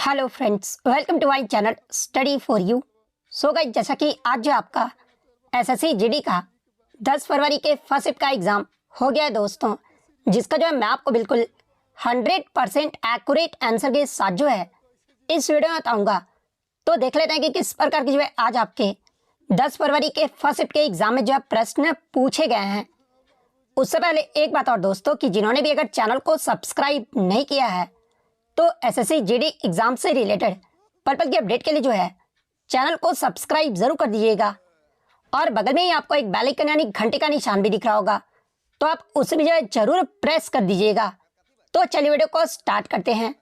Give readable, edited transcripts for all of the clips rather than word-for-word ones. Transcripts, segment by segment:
Hello friends, welcome to my channel study for you. So guys, जैसा कि आज जो आपका एसएससी जीडी का 10 फरवरी के फर्स्ट शिफ्ट का एग्ज़ाम हो गया है दोस्तों, जिसका जो है मैं आपको बिल्कुल 100% एक्यूरेट आंसर के साथ जो है इस वीडियो में बताऊँगा। तो देख लेते हैं कि किस प्रकार की जो है आज आपके 10 फरवरी के फर्स्ट शिफ्ट के एग्ज़ाम में जो है प्रश्न पूछे गए हैं। उससे पहले एक बात और दोस्तों, कि जिन्होंने भी अगर चैनल को सब्सक्राइब नहीं किया है तो एसएससी जीडी एग्जाम से रिलेटेड पर्पल की अपडेट के लिए जो है चैनल को सब्सक्राइब जरूर कर दीजिएगा। और बगल में ही आपको एक बेल आइकन यानी घंटे का निशान भी दिख रहा होगा, तो आप उसे भी जो है जरूर प्रेस कर दीजिएगा। तो चलिए वीडियो को स्टार्ट करते हैं।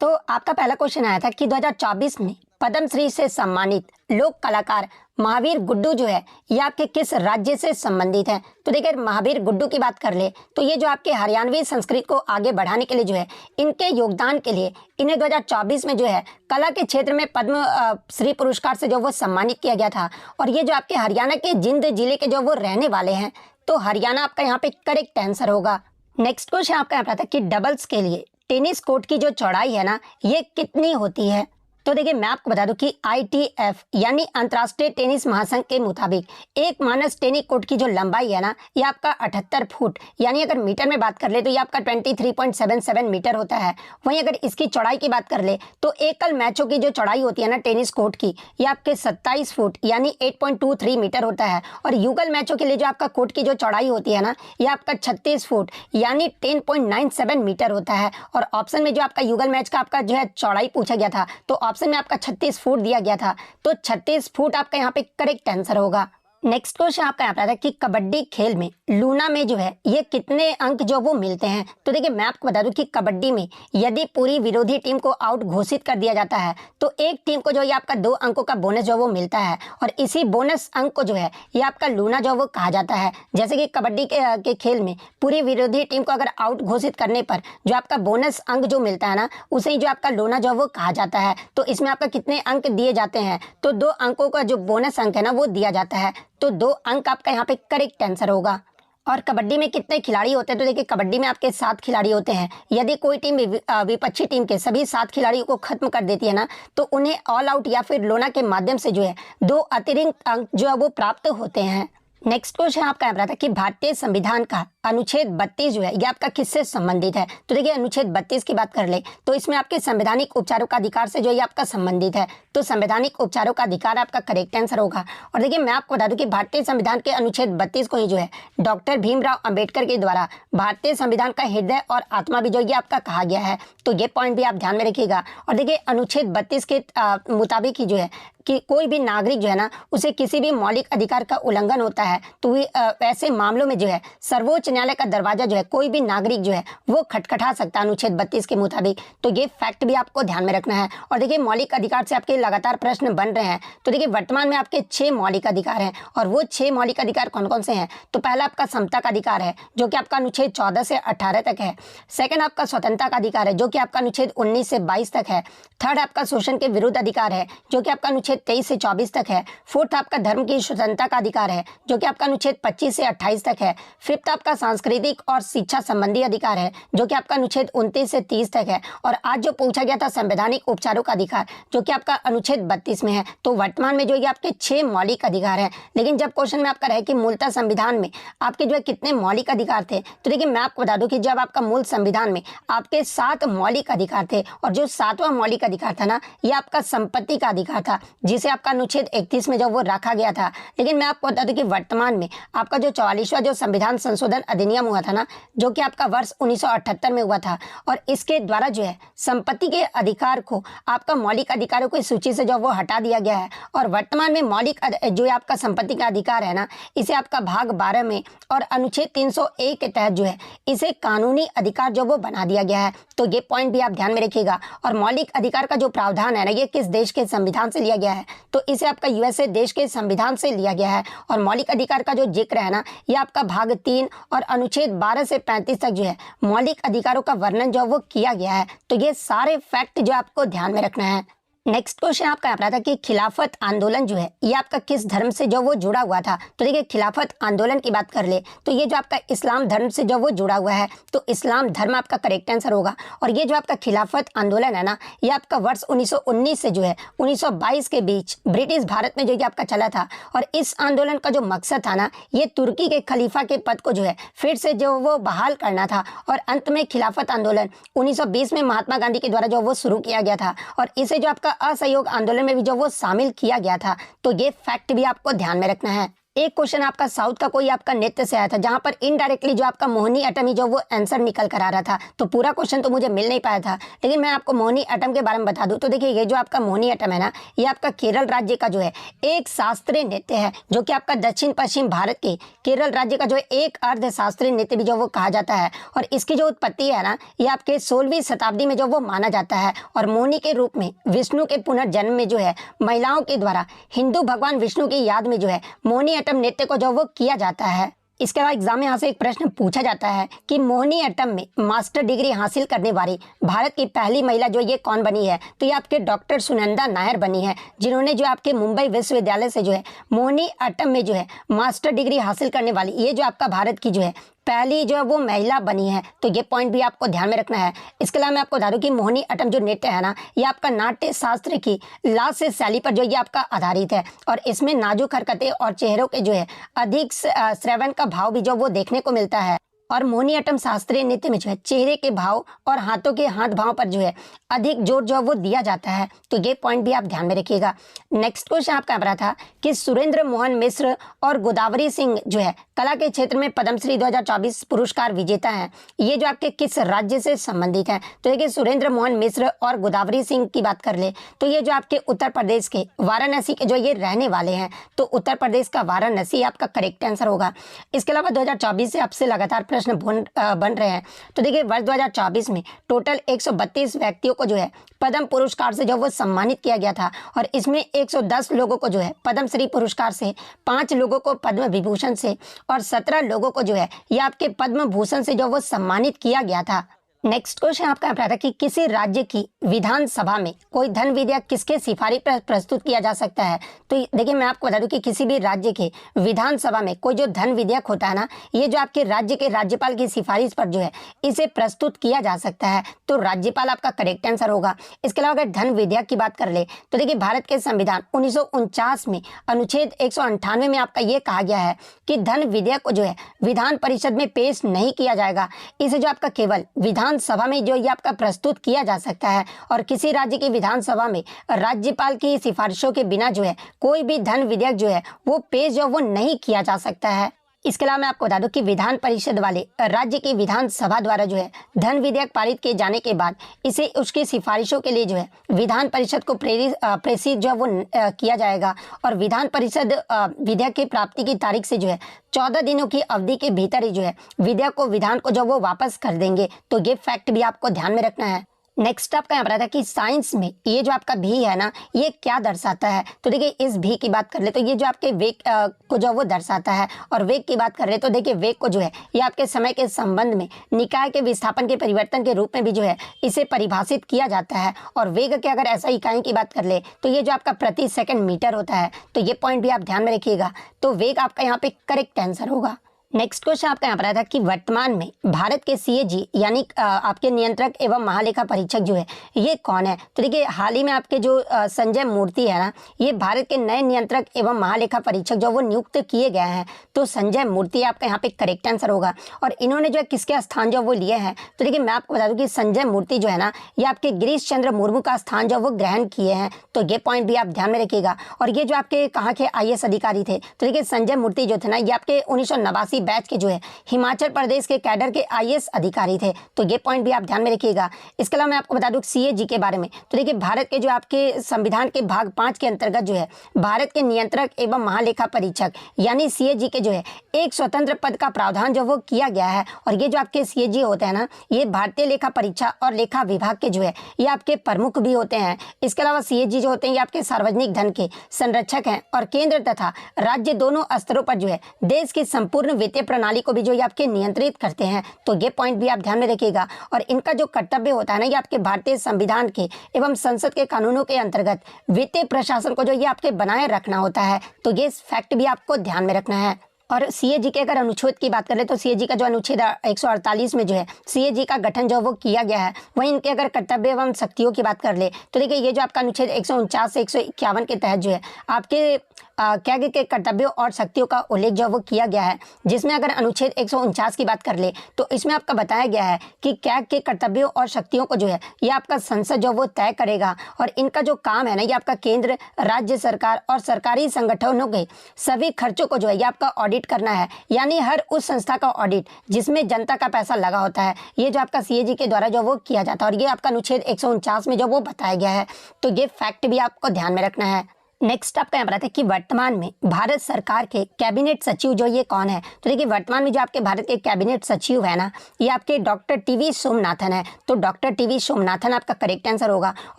तो आपका पहला क्वेश्चन आया था कि 2024 में पद्मश्री से सम्मानित लोक कलाकार महावीर गुड्डू जो है ये आपके किस राज्य से संबंधित है। तो देखिए, महावीर गुड्डू की बात कर ले तो ये जो आपके हरियाणवी संस्कृति को आगे बढ़ाने के लिए जो है इनके योगदान के लिए इन्हें 2024 में जो है कला के क्षेत्र में पद्म श्री पुरस्कार से जो वो सम्मानित किया गया था। और ये जो आपके हरियाणा के जिंद जिले के जो वो रहने वाले हैं, तो हरियाणा आपका यहाँ पे करेक्ट आंसर होगा। नेक्स्ट क्वेश्चन आपका यहाँ था कि डबल्स के लिए टेनिस कोर्ट की जो चौड़ाई है ना, ये कितनी होती है। तो देखिए, मैं आपको बता दूं कि ITF यानी अंतर्राष्ट्रीय टेनिस महासंघ के मुताबिक एक मानस टेनिस कोर्ट की जो लंबाई है ना, ये आपका 78 फुट यानी अगर मीटर में बात कर ले तो ये आपका 23.77 मीटर होता है। वहीं अगर इसकी चौड़ाई की बात कर ले तो एकल मैचों की जो चौड़ाई होती है ना टेनिस कोर्ट की, ये आपके 27 फुट यानी 8.23 मीटर होता है। और युगल मैचों के लिए जो आपका कोर्ट की जो चौड़ाई होती है ना, ये आपका 36 फुट यानी 10.97 मीटर होता है। और ऑप्शन में जो आपका युगल मैच का आपका जो है चौड़ाई पूछा गया था, तो ऑप्शन में आपका 36 फुट दिया गया था, तो 36 फुट आपका यहाँ पे करेक्ट आंसर होगा। नेक्स्ट क्वेश्चन आपका यहाँ था कि कबड्डी खेल में लूना में जो है ये कितने अंक जो वो मिलते हैं। तो देखिए, मैं आपको बता दूं कि कबड्डी में यदि पूरी विरोधी टीम को आउट घोषित कर दिया जाता है तो एक टीम को जो ये आपका 2 अंकों का बोनस जो वो मिलता है। और इसी बोनस अंक को जो है ये आपका लूना जो वो कहा जाता है। जैसे कि कबड्डी के खेल में पूरी विरोधी टीम को अगर आउट घोषित करने पर जो आपका बोनस अंक जो मिलता है ना, उसे ही जो आपका लूना जो वो कहा जाता है। तो इसमें आपका कितने अंक दिए जाते हैं, तो 2 अंकों का जो बोनस अंक है ना वो दिया जाता है, तो 2 अंक आपका यहाँ पे करेक्ट आंसर होगा। और कबड्डी में कितने खिलाड़ी होते हैं, तो देखिए कबड्डी में आपके 7 खिलाड़ी होते हैं। यदि कोई टीम विपक्षी टीम के सभी 7 खिलाड़ियों को खत्म कर देती है ना, तो उन्हें ऑल आउट या फिर लोना के माध्यम से जो है 2 अतिरिक्त अंक जो है वो प्राप्त होते हैं। नेक्स्ट क्वेश्चन आपका यहाँ था कि भारतीय संविधान का अनुच्छेद 32 जो है ये आपका किससे संबंधित है। तो देखिए, अनुच्छेद 32 की बात कर ले तो इसमें आपके संवैधानिक उपचारों का अधिकार से जो ये आपका संबंधित है, तो संवैधानिक उपचारों का अधिकार आपका करेक्ट आंसर होगा। और देखिए, मैं आपको बता दूं कि भारतीय संविधान के अनुच्छेद 32 को ही जो है डॉक्टर भीमराव अंबेडकर के द्वारा भारतीय संविधान का हृदय और आत्मा भी जो ये आपका कहा गया है, तो ये पॉइंट भी आप ध्यान में रखिएगा। और देखिए, अनुच्छेद 32 के मुताबिक ही जो है कि कोई भी नागरिक जो है ना, उसे किसी भी मौलिक अधिकार का उल्लंघन होता है तो ऐसे मामलों में जो है सर्वोच्च न्यायालय का दरवाजा जो है कोई भी नागरिक जो है वो खटखटा सकता है अनुच्छेद 32 के मुताबिक। तो ये फैक्ट भी आपको ध्यान में रखना है। और देखिए, मौलिक अधिकार से आपके लगातार प्रश्न बन रहे हैं। तो देखिए, वर्तमान में आपके 6 मौलिक अधिकार हैं। और वो 6 मौलिक अधिकार कौन कौन से हैं, तो पहला आपका समता का अधिकार है जो कि आपका अनुच्छेद 14 से 18 तक है। सेकंड आपका स्वतंत्रता का अधिकार है जो कि आपका अनुच्छेद 19 से 22 तक है। थर्ड आपका शोषण के विरुद्ध अधिकार है जो कि आपका अनुच्छेद 23 से 24 तक है। फोर्थ आपका धर्म की स्वतंत्रता का अधिकार है जो कि आपका अनुच्छेद 25 से 28 तक है। फिफ्थ आपका सांस्कृतिक और शिक्षा संबंधी अधिकार है जो कि आपका अनुच्छेद 29 से 30 तक है। और आज जो पूछा गया था संवैधानिक उपचारों का अधिकार जो कि आपका अनुच्छेद 32 में है। तो वर्तमान में जो ये आपके 6 मौलिक अधिकार हैं। लेकिन जब क्वेश्चन में आपका रहे कि मूलतः संविधान में आपके जो है कितने मौलिक अधिकार थे, तो देखिए मैं आपको बता दूं कि जब आपका मूल संविधान में आपके 7 मौलिक अधिकार थे। और जो 7वां मौलिक अधिकार था ना, ये आपका संपत्ति का अधिकार था जिसे आपका अनुच्छेद 31 में जब वो रखा गया था। लेकिन मैं आपको बता दूं कि वर्तमान में आपका जो 44वां जो संविधान संशोधन अधिनियम हुआ था ना, जो कि आपका वर्ष 1978 में हुआ था, और इसके द्वारा जो है संपत्ति के अधिकार को आपका मौलिक अधिकारों की सूची से जो वो हटा दिया गया है। और वर्तमान में मौलिक जो आपका संपत्ति का अधिकार है ना, इसे आपका भाग 12 में और अनुच्छेद 301 के तहत जो है इसे कानूनी अधिकार जो वो बना दिया गया है। तो ये पॉइंट भी आप ध्यान में रखिएगा। और मौलिक अधिकार का जो प्रावधान है ना, ये किस देश के संविधान से लिया गया है, तो इसे आपका USA देश के संविधान से लिया गया है। और मौलिक अधिकार का जो जिक्र है ना, ये आपका भाग 3 और अनुच्छेद 12 से 35 तक जो है मौलिक अधिकारों का वर्णन जो वो किया गया है। तो ये सारे फैक्ट जो आपको ध्यान में रखना है। नेक्स्ट क्वेश्चन आपका यहाँ पर आता है कि खिलाफत आंदोलन जो है ये आपका किस धर्म से जो वो जुड़ा हुआ था। तो देखिए खिलाफत आंदोलन की बात कर ले तो ये जो आपका इस्लाम धर्म से जो वो जुड़ा हुआ है, तो इस्लाम धर्म आपका करेक्ट आंसर होगा। और ये जो आपका खिलाफत आंदोलन है ना, ये आपका वर्ष 1919 से जो है 1922 के बीच ब्रिटिश भारत में जो ये आपका चला था। और इस आंदोलन का जो मकसद था ना, ये तुर्की के खलीफा के पद को जो है फिर से जो वो बहाल करना था। और अंत में खिलाफत आंदोलन 1920 में महात्मा गांधी के द्वारा जो वो शुरू किया गया था और इसे जो आपका असहयोग आंदोलन में भी जो वो शामिल किया गया था। तो ये फैक्ट भी आपको ध्यान में रखना है। एक क्वेश्चन आपका साउथ का कोई आपका नृत्य से आया था, जहां पर इनडायरेक्टली जो आपका मोहिनी अट्टम ही जो वो आंसर निकल कर आ रहा था। तो पूरा क्वेश्चन तो मुझे मिल नहीं पाया था, लेकिन मैं आपको मोहिनी अट्टम के बारे में बता दूं तो देखिए ये जो आपका मोहिनी अट्टम है ना, ये आपका केरल राज्य का जो है एक शास्त्रीय नृत्य है, जो कि आपका दक्षिण पश्चिम भारत के केरल राज्य का जो एक अर्ध शास्त्रीय नृत्य भी जो वो कहा जाता है। और इसकी जो उत्पत्ति है ना, ये आपके 16वीं शताब्दी में जो वो माना जाता है। और मोहिनी के रूप में विष्णु के पुनर्जन्म में जो है महिलाओं के द्वारा हिंदू भगवान विष्णु की याद में जो है मोहिनी अट्टम नृत्य को जो वो किया जाता है। इसके अलावा एग्जाम में यहाँ से एक प्रश्न पूछा जाता है कि मोहिनी अट्टम में मास्टर डिग्री हासिल करने वाली भारत की पहली महिला जो ये कौन बनी है। तो ये आपके डॉक्टर सुनंदा नायर बनी है, जिन्होंने जो आपके मुंबई विश्वविद्यालय से जो है मोहिनी अट्टम में जो है मास्टर डिग्री हासिल करने वाली ये जो आपका भारत की जो है पहली जो है वो महिला बनी है। तो ये पॉइंट भी आपको ध्यान में रखना है। इसके अलावा मैं आपको बता दूं कि मोहिनी अट्टम जो नृत्य है ना, ये आपका नाट्य शास्त्र की लास्य शैली पर जो ये आपका आधारित है। और इसमें नाजुक हरकतें और चेहरों के जो है अधिक श्रवण का भाव भी जो वो देखने को मिलता है। और मोहिनी अट्टम शास्त्रीय नृत्य में जो है चेहरे के भाव और हाथों के हाथ भाव पर जो है अधिक जोर जो वो दिया जाता है। तो ये पॉइंट भी आप ध्यान में रखिएगा। नेक्स्ट क्वेश्चन आपका रहा था कि सुरेंद्र मोहन मिश्र और गोदावरी सिंह जो है कला के क्षेत्र में पद्मश्री 2024 पुरस्कार विजेता हैं। ये जो आपके किस राज्य से संबंधित हैं। तो देखिए सुरेंद्र मोहन मिश्र और गोदावरी सिंह की बात कर ले तो ये जो आपके उत्तर प्रदेश के वाराणसी के जो ये रहने वाले हैं। तो उत्तर प्रदेश का वाराणसी आपका करेक्ट आंसर होगा। इसके अलावा 2024 से आपसे लगातार प्रश्न बन रहे हैं। तो देखिए वर्ष 2024 में टोटल 132 व्यक्तियों को जो है पद्म पुरस्कार से जो वो सम्मानित किया गया था। और इसमें 110 लोगों को जो है पद्मश्री पुरस्कार से, 5 लोगों को पद्म विभूषण से और 17 लोगों को जो है ये आपके पद्म भूषण से जो वो सम्मानित किया गया था। नेक्स्ट क्वेश्चन आपका था कि किसी राज्य की विधानसभा में कोई धन विधेयक किसके सिफारिश पर प्रस्तुत किया जा सकता है। तो देखिए मैं आपको बता दूं कि किसी भी राज्य के विधानसभा में कोई जो धन विधेयक होता है ना, ये जो आपके राज्य के राज्यपाल की सिफारिश पर जो है इसे प्रस्तुत किया जा सकता है। तो राज्यपाल आपका करेक्ट आंसर होगा। इसके अलावा अगर धन विधेयक की बात कर ले तो देखिए भारत के संविधान 1949 में अनुच्छेद 198 में आपका ये कहा गया है कि धन विधेयक को जो है विधान परिषद में पेश नहीं किया जाएगा। इसे जो आपका केवल विधानसभा में जो ये आपका प्रस्तुत किया जा सकता है। और किसी राज्य की विधानसभा में राज्यपाल की सिफारिशों के बिना जो है कोई भी धन विधेयक जो है वो पेश जो वो नहीं किया जा सकता है। इसके अलावा मैं आपको बता दूं कि विधान परिषद वाले राज्य की विधानसभा द्वारा जो है धन विधेयक पारित किए जाने के बाद इसे उसकी सिफारिशों के लिए जो है विधान परिषद को प्रेषित जो है वो किया जाएगा। और विधान परिषद विधेयक की प्राप्ति की तारीख से जो है 14 दिनों की अवधि के भीतर ही जो है विधेयक को विधान को जो वो वापस कर देंगे। तो ये फैक्ट भी आपको ध्यान में रखना है। नेक्स्ट आपका यहाँ पर था कि साइंस में ये जो आपका भी है ना, ये क्या दर्शाता है। तो देखिए इस भी की बात कर ले तो ये जो आपके वेग को जो वो दर्शाता है। और वेग की बात कर ले तो देखिए वेग को जो है ये आपके समय के संबंध में निकाय के विस्थापन के परिवर्तन के रूप में भी जो है इसे परिभाषित किया जाता है। और वेग के अगर ऐसा इकाई की बात कर ले तो ये जो आपका प्रति सेकंड मीटर होता है। तो ये पॉइंट भी आप ध्यान में रखिएगा। तो वेग आपका यहाँ पे करेक्ट आंसर होगा। नेक्स्ट क्वेश्चन आपका यहाँ पर आया था कि वर्तमान में भारत के सीएजी यानी आपके नियंत्रक एवं महालेखा परीक्षक जो है ये कौन है। तो देखिए हाल ही में आपके जो संजय मूर्ति है ना, ये भारत के नए नियंत्रक एवं महालेखा परीक्षक जो वो नियुक्त किए गए हैं। तो संजय मूर्ति आपका यहाँ पे करेक्ट आंसर होगा। और इन्होंने जो है किसके स्थान जो वो लिए हैं। तो देखिए मैं आपको बता दूं कि संजय मूर्ति जो है ना, ये आपके गिरीश चंद्र मुर्मू का स्थान जो वो ग्रहण किए हैं। तो ये पॉइंट भी आप ध्यान में रखिएगा। और ये जो आपके कहाँ के IAS अधिकारी थे। तो देखिए संजय मूर्ति जो थे ना, ये आपके 1989 बैच के जो है हिमाचल प्रदेश के कैडर के IAS अधिकारी थे। तो ये पॉइंट भी आप ध्यान में रखिएगा। इसके अलावा मैं आपको बता दूं CAG के बारे में। तो देखिए भारत के जो आपके संविधान के भाग 5 के अंतर्गत जो है भारत के नियंत्रक एवं महालेखा परीक्षक यानी CAG के जो है एक स्वतंत्र पद का प्रावधान जो वो किया गया है। और ये जो आपके CAG होते हैं ना, ये भारतीय लेखा परीक्षा और लेखा विभाग के जो है ये आपके प्रमुख भी होते हैं। इसके अलावा CAG जो होते हैं ये आपके सार्वजनिक धन के संरक्षक हैं और केंद्र तथा राज्य दोनों स्तरों पर जो है देश की संपूर्ण वित्तीय प्रणाली को भी जो ये आपके नियंत्रित करते हैं। तो ये पॉइंट भी आप ध्यान में रखिएगा। और इनका जो कर्तव्य होता है ना, ये आपके भारतीय संविधान के एवं संसद के कानूनों के अंतर्गत वित्तीय प्रशासन को जो ये आपके बनाए रखना होता है। तो ये फैक्ट भी आपको ध्यान में रखना है। और सीएजी के अगर अनुच्छेद की बात करें तो सीएजी का जो अनुच्छेद 148 में जो है सीएजी का गठन जो वो किया गया है। वहीं इनके अगर कर्तव्य एवं शक्तियों की बात कर ले तो देखिए ये जो आपका अनुच्छेद 149 से 151 के तहत जो है आपके कैग के कर्तव्यों और शक्तियों का उल्लेख जो वो किया गया है। जिसमें अगर अनुच्छेद 149 की बात कर ले तो इसमें आपका बताया गया है कि कैग के कर्तव्यों और शक्तियों को जो है ये आपका संसद जो वो तय करेगा। और इनका जो काम है ना, ये आपका केंद्र, राज्य सरकार और सरकारी संगठनों के सभी खर्चों को जो है ये आपका ऑडिट करना है। यानी हर उस संस्था का ऑडिट जिसमें जनता का पैसा लगा होता है, ये जो आपका सीएजी के द्वारा जो वो किया जाता है। और ये आपका अनुच्छेद 149 में जो वो बताया गया है। तो ये फैक्ट भी आपको ध्यान में रखना है। नेक्स्ट आपका यहाँ पर आता है कि वर्तमान में भारत सरकार के कैबिनेट सचिव जो ये कौन है। तो देखिए वर्तमान में जो आपके भारत के कैबिनेट सचिव है ना, ये आपके डॉक्टर टीवी सोमनाथन है। तो डॉक्टर टीवी सोमनाथन आपका करेक्ट आंसर होगा।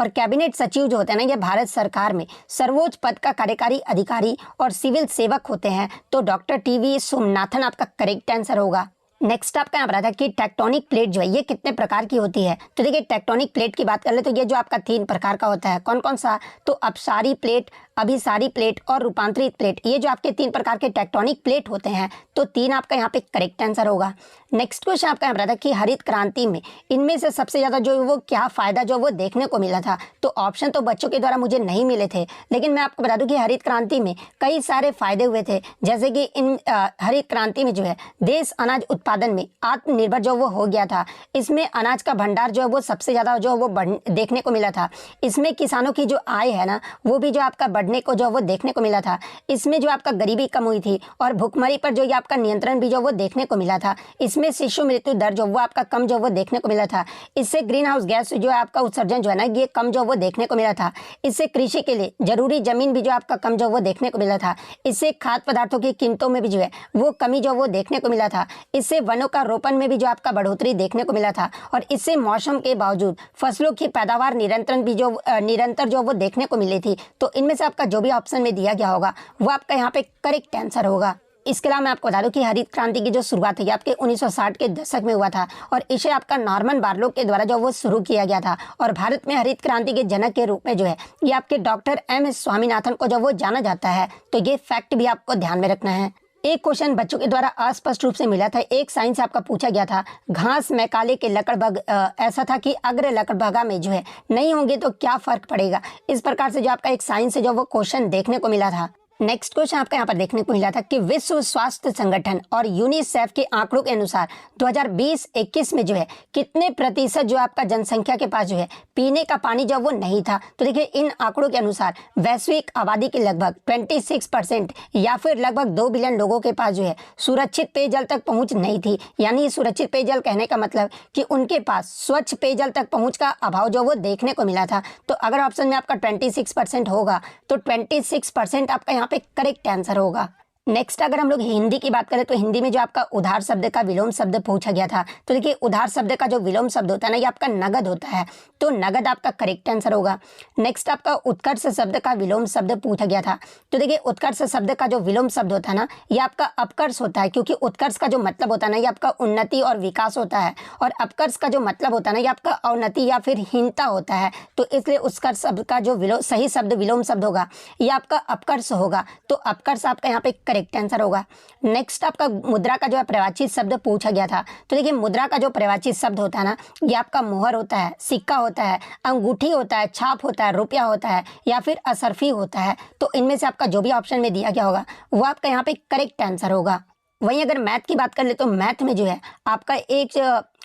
और कैबिनेट सचिव जो होते हैं ना, ये भारत सरकार में सर्वोच्च पद का कार्यकारी अधिकारी और सिविल सेवक होते हैं। तो डॉक्टर टीवी सोमनाथन आपका करेक्ट आंसर होगा। नेक्स्ट आपका यहाँ पर आता है कि टेक्टोनिक प्लेट जो है ये कितने प्रकार की होती है। तो देखिए टेक्टोनिक प्लेट की बात कर ले तो ये जो आपका 3 प्रकार का होता है। कौन कौन सा? तो अपसारी प्लेट, अभिसारी प्लेट और रूपांतरित प्लेट। ये जो आपके 3 प्रकार के टेक्टोनिक प्लेट होते हैं। तो 3 आपका यहाँ पे करेक्ट आंसर होगा। नेक्स्ट क्वेश्चन आपका यहाँ पर आता है कि हरित क्रांति में इनमें से सबसे ज़्यादा जो वो क्या फ़ायदा जो वो देखने को मिला था। तो ऑप्शन तो बच्चों के द्वारा मुझे नहीं मिले थे, लेकिन मैं आपको बता दूं कि हरित क्रांति में कई सारे फायदे हुए थे। जैसे कि इन हरित क्रांति में जो है देश अनाज उत्पादन में आत्मनिर्भर जो वो हो गया था। इसमें अनाज का भंडार जो है वो सबसे ज़्यादा जो वो देखने को मिला था। इसमें किसानों की जो आय है ना, वो भी जो आपका बढ़ने को जो वो देखने को मिला था। इसमें जो आपका गरीबी कम हुई थी और भुखमरी पर जो ये आपका नियंत्रण भी जो वो देखने को मिला था। इसमें शिशु मृत्यु दर जो वो आपका कम जो वो देखने को मिला था। इससे ग्रीन हाउस गैस जो है आपका उत्सर्जन जो है ना, ये कम जो वो देखने को मिला था। इससे कृषि के लिए जरूरी जमीन भी जो आपका कम जो वो देखने को मिला था। इससे खाद्य पदार्थों की कीमतों में भी जो है वो कमी जो वो देखने को मिला था। इससे वनों का रोपण में भी जो आपका बढ़ोतरी देखने को मिला था। और इससे मौसम के बावजूद फसलों की पैदावार निरंतर जो वो देखने को मिली थी। तो इनमें से आपका जो भी ऑप्शन में दिया गया होगा वो आपका यहाँ पे करेक्ट आंसर होगा। इसके अलावा मैं आपको बता दूं कि हरित क्रांति की जो शुरुआत है ये आपके 1960 के दशक में हुआ था। और इसे आपका नॉर्मन बार्लोग के द्वारा जो वो शुरू किया गया था। और भारत में हरित क्रांति के जनक के रूप में जो है ये आपके डॉक्टर एम.एस. स्वामीनाथन को जो वो जाना जाता है। तो ये फैक्ट भी आपको ध्यान में रखना है। एक क्वेश्चन बच्चों के द्वारा अस्पष्ट रूप से मिला था। एक साइंस से आपका पूछा गया था, घास मैकाले के लकड़बग ऐसा था कि अग्र लकड़बगा में जो है नहीं होंगे तो क्या फर्क पड़ेगा। इस प्रकार से जो आपका एक साइंस से जो वो क्वेश्चन देखने को मिला था। नेक्स्ट क्वेश्चन आपका यहाँ पर देखने को मिला था कि विश्व स्वास्थ्य संगठन और यूनिसेफ के आंकड़ों के अनुसार 2020-21 में जो है कितने प्रतिशत जो आपका जनसंख्या के पास जो है पीने का पानी जो वो नहीं था। तो देखिए इन आंकड़ों के अनुसार वैश्विक आबादी के लगभग 26% या फिर लगभग 2 बिलियन लोगों के पास जो है सुरक्षित पेयजल तक पहुंच नहीं थी। यानी सुरक्षित पेयजल कहने का मतलब कि उनके पास स्वच्छ पेयजल तक पहुंच का अभाव जो वो देखने को मिला था। तो अगर ऑप्शन में आपका 26% होगा तो 26% आपका यहाँ पे करेक्ट आंसर होगा। नेक्स्ट अगर हम लोग हिंदी की बात करें तो हिंदी में जो आपका उधार शब्द का विलोम शब्द पूछा गया था। तो देखिए उधार शब्द का जो विलोम शब्द होता है ना, ये आपका नगद होता है। तो नगद आपका करेक्ट आंसर होगा। नेक्स्ट आपका उत्कर्ष शब्द का विलोम शब्द पूछा गया था। तो देखिए उत्कर्ष शब्द का जो विलोम शब्द होता है ना, ये आपका अपकर्ष होता है। क्योंकि उत्कर्ष का जो मतलब होता है ना, ये आपका उन्नति और विकास होता है। और अपकर्ष का जो मतलब होता है ना, ये आपका अवनति या फिर हीनता होता है। तो इसलिए उत्कर्ष शब्द का जो सही शब्द विलोम शब्द होगा ये आपका अपकर्ष होगा। तो अपकर्ष आपका यहाँ पे करेक्ट आंसर होगा। नेक्स्ट आपका मुद्रा का जो है प्रवाचित शब्द पूछा गया था। तो देखिए मुद्रा का जो प्रवाचित शब्द होता है ना, ये आपका मोहर होता है, सिक्का होता है, अंगूठी होता है, छाप होता है, रुपया होता है या फिर असरफी होता है। तो इनमें से आपका जो भी ऑप्शन में दिया गया होगा वो आपका यहाँ पे करेक्ट आंसर होगा। वहीं अगर मैथ की बात कर ले तो मैथ में जो है आपका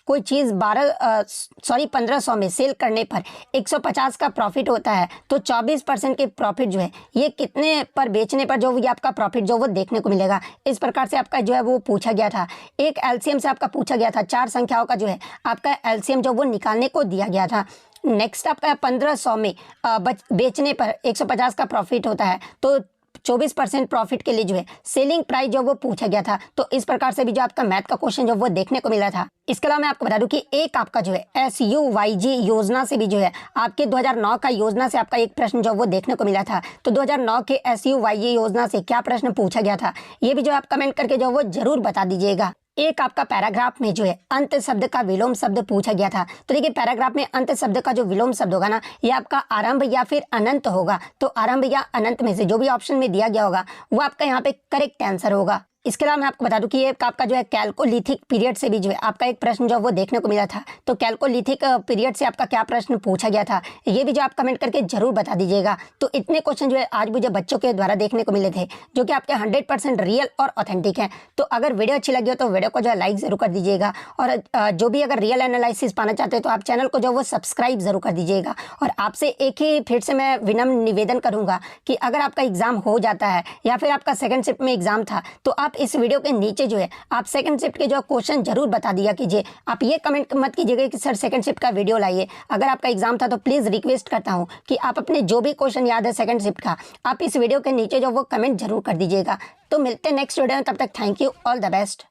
कोई चीज़ 1500 में सेल करने पर 150 का प्रॉफिट होता है। तो 24% के प्रॉफिट जो है ये कितने पर बेचने पर जो ये आपका प्रॉफिट जो वो देखने को मिलेगा। इस प्रकार से आपका जो है वो पूछा गया था। एक एलसीएम से आपका पूछा गया था, 4 संख्याओं का जो है आपका एलसीएम जो वो निकालने को दिया गया था। नेक्स्ट आपका 1500 में बेचने पर 150 का प्रॉफिट होता है। तो 24% प्रॉफिट के लिए जो है सेलिंग प्राइस जो वो पूछा गया था। तो इस प्रकार से भी जो आपका मैथ का क्वेश्चन जो वो देखने को मिला था। इसके अलावा मैं आपको बता दूं कि एक आपका जो है SUYG योजना से भी जो है आपके 2009 का योजना से आपका एक प्रश्न जो वो देखने को मिला था। तो 2009 के SUYG योजना से क्या प्रश्न पूछा गया था, ये भी जो आप कमेंट करके जो वो जरूर बता दीजिएगा। एक आपका पैराग्राफ में जो है अंत शब्द का विलोम शब्द पूछा गया था। तो देखिए पैराग्राफ में अंत शब्द का जो विलोम शब्द होगा ना, ये आपका आरंभ या फिर अनंत होगा। तो आरंभ या अनंत में से जो भी ऑप्शन में दिया गया होगा वो आपका यहाँ पे करेक्ट आंसर होगा। इसके अलावा मैं आपको बता दूं कि ये आपका जो है कैल्कोलिथिक पीरियड से भी जो है आपका एक प्रश्न जो वो देखने को मिला था। तो कैल्कोलिथिक पीरियड से आपका क्या प्रश्न पूछा गया था, ये भी जो आप कमेंट करके जरूर बता दीजिएगा। तो इतने क्वेश्चन जो है आज मुझे बच्चों के द्वारा देखने को मिले थे, जो कि आपके 100% रियल और ऑथेंटिक हैं। तो अगर वीडियो अच्छी लगी हो तो वीडियो को जो है लाइक जरूर कर दीजिएगा, और जो भी अगर रियल एनालिसिस पाना चाहते हैं तो आप चैनल को जो वो सब्सक्राइब जरूर कर दीजिएगा। और आपसे एक ही फिर से मैं विनम्र निवेदन करूंगा कि अगर आपका एग्जाम हो जाता है या फिर आपका सेकंड शिफ्ट में एग्जाम था, तो आप इस वीडियो के नीचे जो है आप सेकंड शिफ्ट के जो क्वेश्चन जरूर बता दिया कीजिए। आप ये कमेंट मत कीजिएगा कि सर सेकंड शिफ्ट का वीडियो लाइए। अगर आपका एग्जाम था तो प्लीज रिक्वेस्ट करता हूं कि आप अपने जो भी क्वेश्चन याद है सेकंड शिफ्ट का, आप इस वीडियो के नीचे जो वो कमेंट जरूर कर दीजिएगा। तो मिलते हैं नेक्स्ट वीडियो में, तब तक thank you, all the best.